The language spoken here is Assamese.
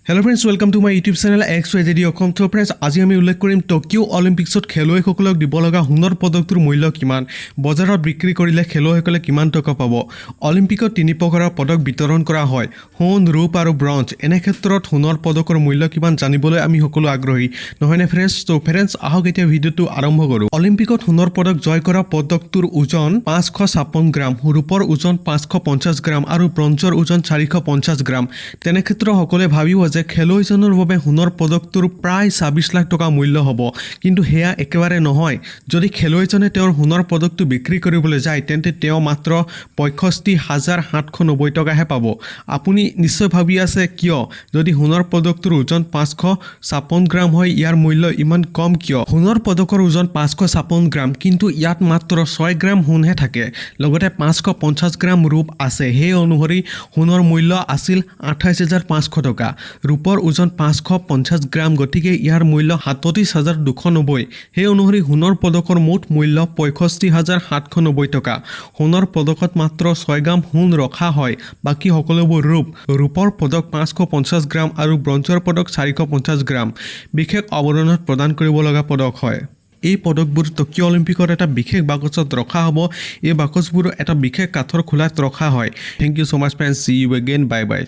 Hello friends, welcome to my YouTube channel XYZ Assam. তো friends, আজি আমি উল্লেখ কৰিম টকিঅ' অলিম্পিক্সত খেলুৱৈসকলক দিব লগা সোণৰ পদকটোৰ মূল্য কিমান, বজাৰত বিক্ৰী কৰিলে খেলুৱৈসকলে কিমান টকা পাব। অলিম্পিকত তিনি প্ৰকাৰৰ পদক বিতৰণ কৰা হয়, সোণ, ৰূপ আৰু ব্ৰঞ্জ। এনে ক্ষেত্ৰত সোণৰ পদকৰ মূল্য কিমান জানিবলৈ আমি সকলো আগ্ৰহী, নহয়নে ফ্ৰেণ্ডছ? তো ফ্ৰেণ্ডছ, আহক এতিয়া ভিডিঅ'টো আৰম্ভ কৰোঁ। অলিম্পিকত সোণৰ পদক জয় কৰা পদকটোৰ ওজন 556 গ্ৰাম, ৰূপৰ ওজন 550 গ্ৰাম আৰু ব্ৰঞ্জৰ ওজন 450 গ্ৰাম। তেনে ক্ষেত্ৰত সকলোৱে ভাবিব যে খেলুৱৈজনৰ বাবে সোণৰ পদকটোৰ প্ৰায় 26 লাখ টকা মূল্য হ'ব, কিন্তু সেয়া একেবাৰে নহয়। যদি খেলুৱৈজনে তেওঁৰ সোণৰ পদকটো বিক্ৰী কৰিবলৈ যায় তেন্তে তেওঁ মাত্ৰ 65,790 টকাহে পাব। আপুনি নিশ্চয় ভাবি আছে কিয়? যদি সোণৰ পদকটোৰ ওজন 556 গ্ৰাম হয়, ইয়াৰ মূল্য ইমান কম কিয়? সোণৰ পদকৰ ওজন 556 গ্ৰাম, কিন্তু ইয়াত মাত্ৰ 6 গ্ৰাম সোণহে থাকে, লগতে 550 গ্ৰাম ৰূপ আছে। সেই অনুসৰি সোণৰ মূল্য আছিল 28,500 টকা। ৰূপৰ ওজন 550 গ্ৰাম, গতিকে ইয়াৰ মূল্য 37,290। সেই অনুসৰি সোণৰ পদকৰ মুঠ মূল্য 65,790 টকা। সোণৰ পদকত মাত্ৰ 6 গ্ৰাম সোণ ৰখা হয়, বাকী সকলোবোৰ ৰূপ। ৰূপৰ পদক 550 গ্ৰাম আৰু ব্ৰঞ্জৰ পদক 450 গ্ৰাম বিশেষ অৱদানত প্ৰদান কৰিব লগা পদক হয়। এই পদকবোৰ টকিঅ' অলিম্পিকত এটা বিশেষ বাকচত ৰখা হ'ব। এই বাকচবোৰ এটা বিশেষ কাঠৰ খোলাত ৰখা হয়। Thank you so' much friends, see you again, bye by.